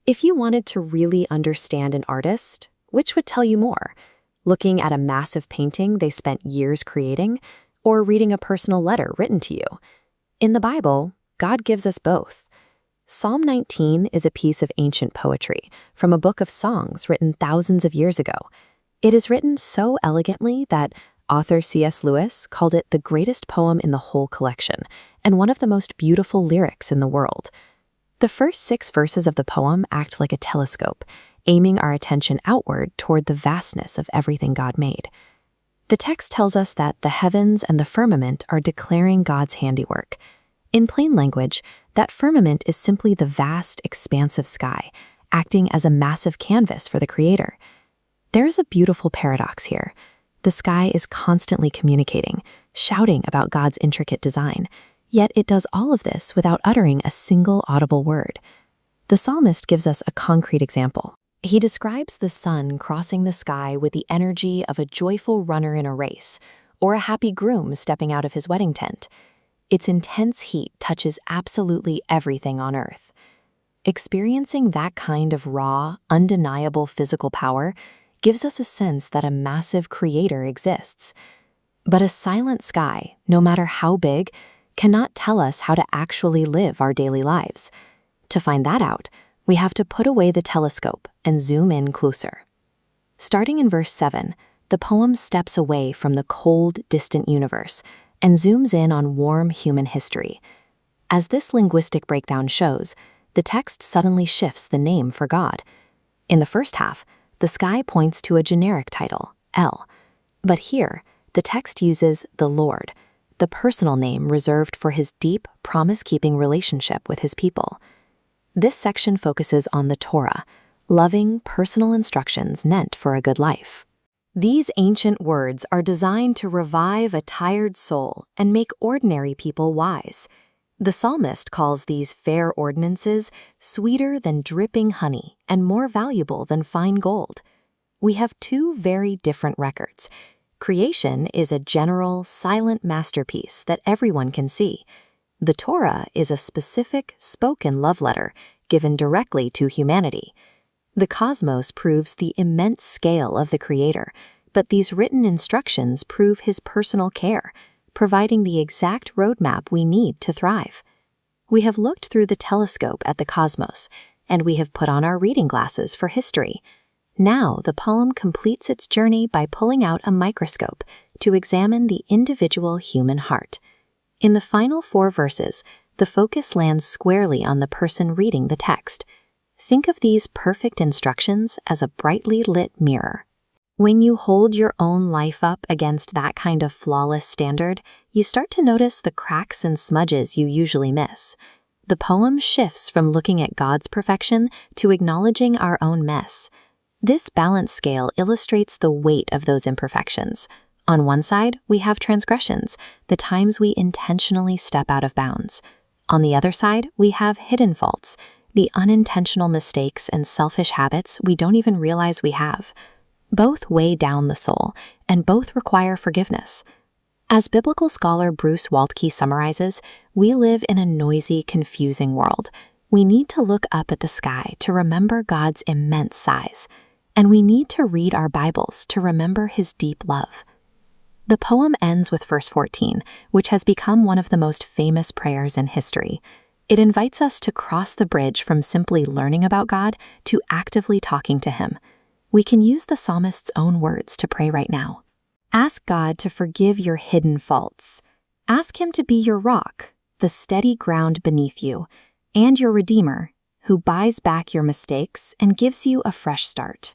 If you wanted to really understand an artist, which would tell you more? Looking at a massive painting they spent years creating, or reading a personal letter written to you? In the Bible, God gives us both. Psalm 19 is a piece of ancient poetry from a book of songs written thousands of years ago. It is written so elegantly that author C.S. Lewis called it the greatest poem in the whole collection and one of the most beautiful lyrics in the world. The first 6 verses of the poem act like a telescope, aiming our attention outward toward the vastness of everything God made. The text tells us that the heavens and the firmament are declaring God's handiwork. In plain language, that firmament is simply the vast, expansive sky, acting as a massive canvas for the Creator. There is a beautiful paradox here. The sky is constantly communicating, shouting about God's intricate design, yet it does all of this without uttering a single audible word. The psalmist gives us a concrete example. He describes the sun crossing the sky with the energy of a joyful runner in a race, or a happy groom stepping out of his wedding tent. Its intense heat touches absolutely everything on Earth. Experiencing that kind of raw, undeniable physical power gives us a sense that a massive creator exists. But a silent sky, no matter how big, cannot tell us how to actually live our daily lives. To find that out, we have to put away the telescope and zoom in closer. Starting in verse 7, the poem steps away from the cold, distant universe and zooms in on warm human history. As this linguistic breakdown shows, the text suddenly shifts the name for God. In the first half, the sky points to a generic title, El. But here, the text uses the Lord, the personal name reserved for his deep, promise-keeping relationship with his people. This section focuses on the Torah, loving, personal instructions meant for a good life. These ancient words are designed to revive a tired soul and make ordinary people wise. The psalmist calls these fair ordinances sweeter than dripping honey and more valuable than fine gold. We have 2 very different records. Creation is a general, silent masterpiece that everyone can see. The Torah is a specific, spoken love letter given directly to humanity. The cosmos proves the immense scale of the Creator, but these written instructions prove his personal care, providing the exact roadmap we need to thrive. We have looked through the telescope at the cosmos, and we have put on our reading glasses for history. Now the poem completes its journey by pulling out a microscope to examine the individual human heart. In the final 4 verses, the focus lands squarely on the person reading the text. Think of these perfect instructions as a brightly lit mirror. When you hold your own life up against that kind of flawless standard, you start to notice the cracks and smudges you usually miss. The poem shifts from looking at God's perfection to acknowledging our own mess. This balance scale illustrates the weight of those imperfections. On one side, we have transgressions, the times we intentionally step out of bounds. On the other side, we have hidden faults, the unintentional mistakes and selfish habits we don't even realize we have. Both weigh down the soul, and both require forgiveness. As biblical scholar Bruce Waltke summarizes, we live in a noisy, confusing world. We need to look up at the sky to remember God's immense size, and we need to read our Bibles to remember his deep love. The poem ends with verse 14, which has become one of the most famous prayers in history. It invites us to cross the bridge from simply learning about God to actively talking to him. We can use the psalmist's own words to pray right now. Ask God to forgive your hidden faults. Ask him to be your rock, the steady ground beneath you, and your Redeemer, who buys back your mistakes and gives you a fresh start.